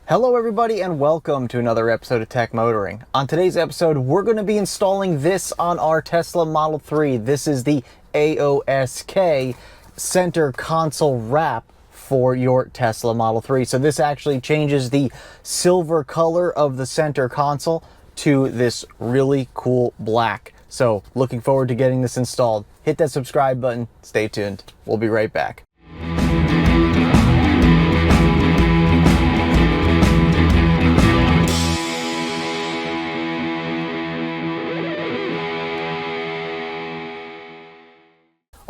Hello everybody and welcome to another episode of Tech Motoring. On today's episode, we're going to be installing this on our Tesla Model 3. This is the AOSK center console wrap for your Tesla Model 3. So this actually changes the silver color of the center console to this really cool black. So looking forward to getting this installed. Hit that subscribe button, stay tuned. We'll be right back.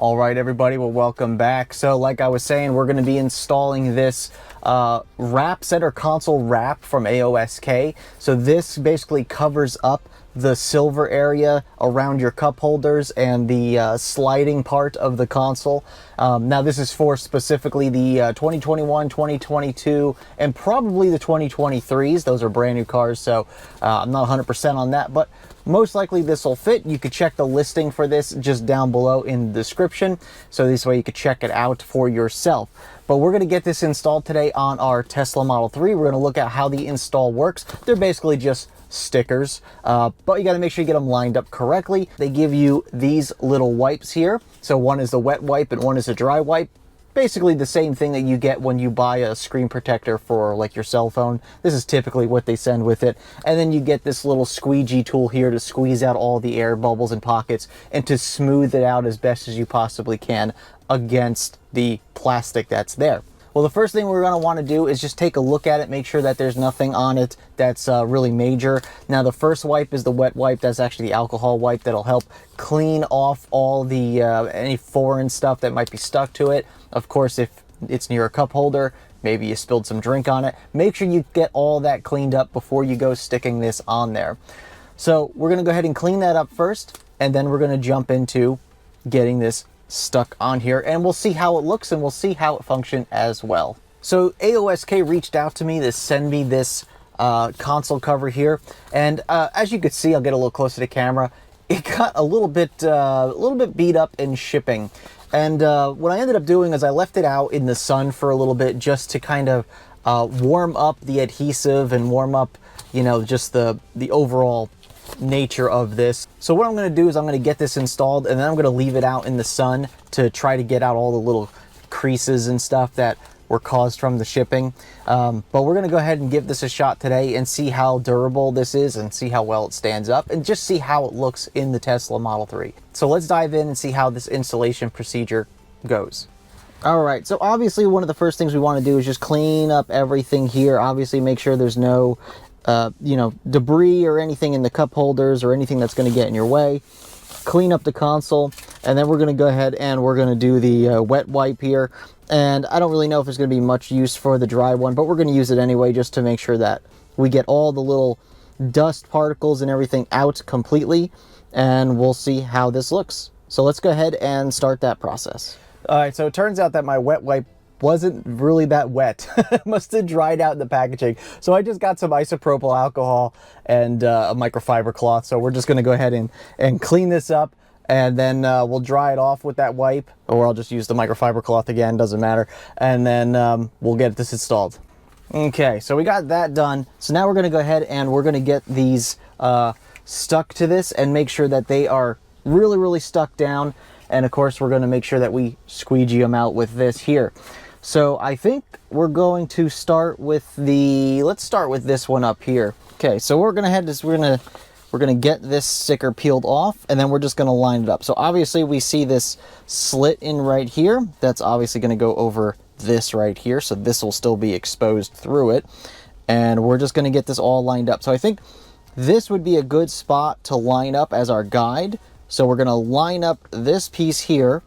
All right, everybody, well, welcome back. So like I was saying, we're going to be installing this center console wrap from AOSK. So this basically covers up the silver area around your cup holders and the sliding part of the console. Now this is for specifically the 2021, 2022, and probably the 2023s. Those are brand new cars, so I'm not 100% on that, but most likely this will fit. You could check the listing for this just down below in the description, so this way you could check it out for yourself. But we're going to get this installed today on our Tesla Model 3. We're going to look at how the install works. They're basically just stickers, but you got to make sure you get them lined up correctly. They give you these little wipes here. So one is the wet wipe and one is a dry wipe. Basically the same thing that you get when you buy a screen protector for like your cell phone. This is typically what they send with it. And then you get this little squeegee tool here to squeeze out all the air bubbles and pockets and to smooth it out as best as you possibly can against the plastic that's there. Well, the first thing we're going to want to do is just take a look at it, make sure that there's nothing on it that's really major. Now, the first wipe is the wet wipe. That's actually the alcohol wipe that'll help clean off all the any foreign stuff that might be stuck to it. Of course, if it's near a cup holder, maybe you spilled some drink on it, make sure you get all that cleaned up before you go sticking this on there. So we're going to go ahead and clean that up first, and then we're going to jump into getting this stuck on here, and we'll see how it looks and we'll see how it functions as well. So AOSK reached out to me to send me this console cover here, and as you could see, I'll get a little closer to camera, it got a little bit beat up in shipping. And what I ended up doing is I left it out in the sun for a little bit just to kind of warm up the adhesive and warm up, you know, just the overall nature of this. So what I'm going to do is I'm going to get this installed, and then I'm going to leave it out in the sun to try to get out all the little creases and stuff that were caused from the shipping. But we're going to go ahead and give this a shot today and see how durable this is and see how well it stands up and just see how it looks in the Tesla Model 3. So let's dive in and see how this installation procedure goes. All right, so obviously one of the first things we want to do is just clean up everything here. Obviously make sure there's no debris or anything in the cup holders or anything that's going to get in your way. Clean up the console, and then we're going to go ahead and we're going to do the wet wipe here. And I don't really know if there's going to be much use for the dry one, but we're going to use it anyway just to make sure that we get all the little dust particles and everything out completely, and we'll see how this looks. So let's go ahead and start that process. All right, so it turns out that my wet wipe wasn't really that wet. It must have dried out in the packaging. So I just got some isopropyl alcohol and a microfiber cloth. So we're just going to go ahead and clean this up, and then we'll dry it off with that wipe, or I'll just use the microfiber cloth again, doesn't matter. And then we'll get this installed. Okay, so we got that done. So now we're going to go ahead and we're going to get these stuck to this and make sure that they are really, really stuck down. And of course, we're going to make sure that we squeegee them out with this here. So I think we're going to start with let's start with this one up here. Okay, so we're gonna get this sticker peeled off, and then we're just gonna line it up. So obviously we see this slit in right here. That's obviously gonna go over this right here. So this will still be exposed through it. And we're just gonna get this all lined up. So I think this would be a good spot to line up as our guide. So we're gonna line up this piece here,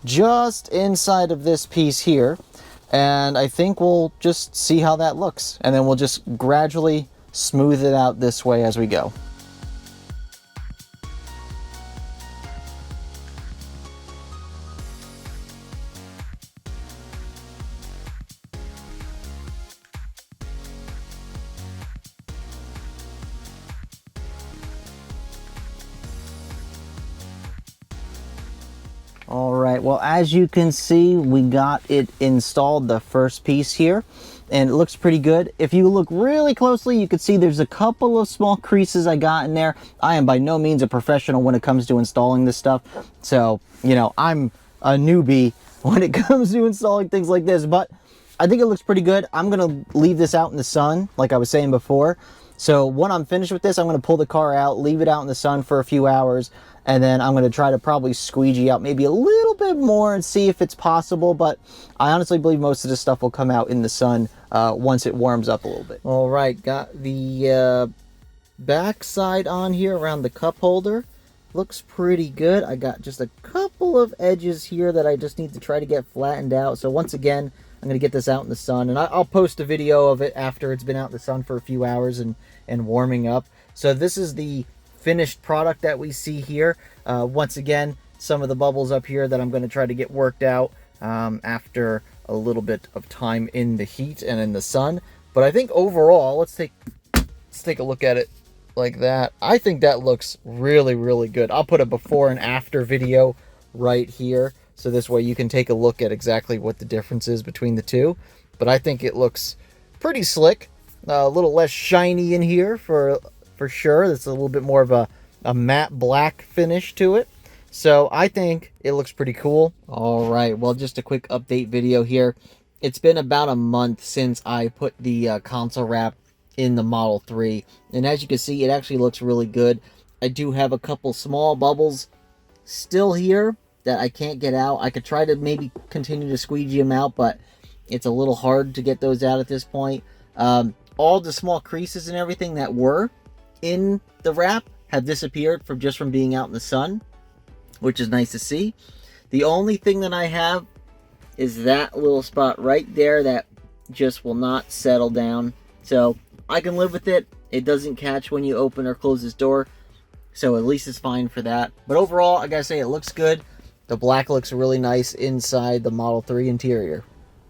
just inside of this piece here. And I think we'll just see how that looks. And then we'll just gradually smooth it out this way as we go. All right, well, as you can see, we got it installed, the first piece here. and it looks pretty good. If you look really closely, you can see there's a couple of small creases I got in there. I am by no means a professional when it comes to installing this stuff, so you know, I'm a newbie when it comes to installing things like this, but I think it looks pretty good. I'm gonna leave this out in the sun like I was saying before. So when I'm finished with this, I'm gonna pull the car out, leave it out in the sun for a few hours, and then I'm gonna try to probably squeegee out maybe a little bit more and see if it's possible, but I honestly believe most of this stuff will come out in the sun once it warms up a little bit. All right, got the back side on here around the cup holder. Looks pretty good. I got just a couple of edges here that I just need to try to get flattened out. So once again, I'm going to get this out in the sun, and I'll post a video of it after it's been out in the sun for a few hours and warming up. So this is the finished product that we see here. Once again, some of the bubbles up here that I'm going to try to get worked out after a little bit of time in the heat and in the sun. But I think overall, let's take a look at it like that. I think that looks really, really good. I'll put a before and after video right here, so this way you can take a look at exactly what the difference is between the two. But I think it looks pretty slick, a little less shiny in here for sure. It's a little bit more of a matte black finish to it. So I think it looks pretty cool. All right, well, just a quick update video here. It's been about a month since I put the console wrap in the Model 3, and as you can see, it actually looks really good. I do have a couple small bubbles still here that I can't get out. I could try to maybe continue to squeegee them out, but it's a little hard to get those out at this point. All the small creases and everything that were in the wrap have disappeared from being out in the sun, which is nice to see. The only thing that I have is that little spot right there that just will not settle down. So I can live with it. It doesn't catch when you open or close this door, so at least it's fine for that. But overall, I gotta say, it looks good. The black looks really nice inside the Model 3 interior.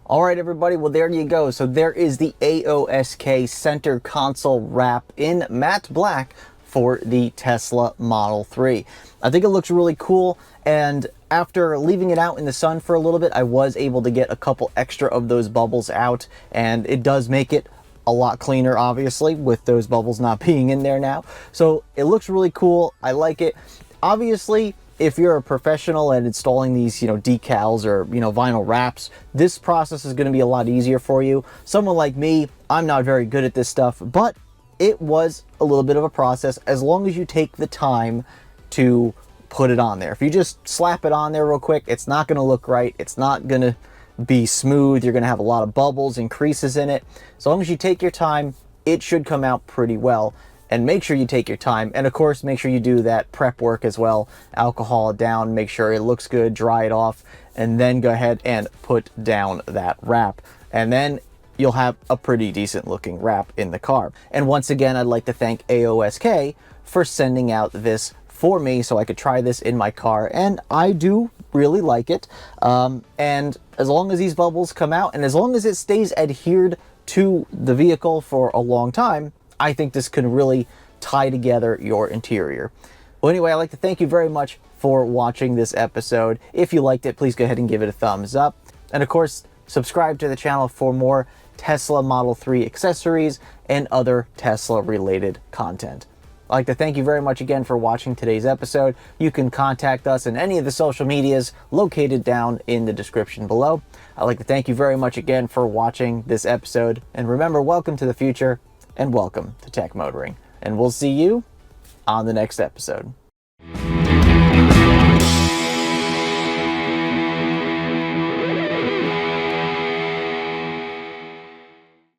All right, everybody, well, there you go. So there is the AOSK center console wrap in matte black for the Tesla Model 3. I think it looks really cool, and after leaving it out in the sun for a little bit, I was able to get a couple extra of those bubbles out, and it does make it a lot cleaner, obviously, with those bubbles not being in there now. So it looks really cool. I like it. Obviously, if you're a professional at installing these, decals or, vinyl wraps, this process is going to be a lot easier for you. Someone like me, I'm not very good at this stuff, but it was a little bit of a process as long as you take the time to put it on there. If you just slap it on there real quick, it's not going to look right. It's not going to be smooth. You're going to have a lot of bubbles and creases in it. As long as you take your time, it should come out pretty well. And make sure you take your time, and of course make sure you do that prep work as well. Alcohol it down, make sure it looks good, dry it off, and then go ahead and put down that wrap, and then you'll have a pretty decent looking wrap in the car. And once again, I'd like to thank AOSK for sending out this for me so I could try this in my car, and I do really like it. And as long as these bubbles come out, and as long as it stays adhered to the vehicle for a long time, I think this can really tie together your interior. Well, anyway, I'd like to thank you very much for watching this episode. If you liked it, please go ahead and give it a thumbs up. And of course, subscribe to the channel for more Tesla Model 3 accessories and other Tesla related content. I'd like to thank you very much again for watching today's episode. You can contact us in any of the social medias located down in the description below. I'd like to thank you very much again for watching this episode. And remember, welcome to the future and welcome to Tech Motoring. And we'll see you on the next episode.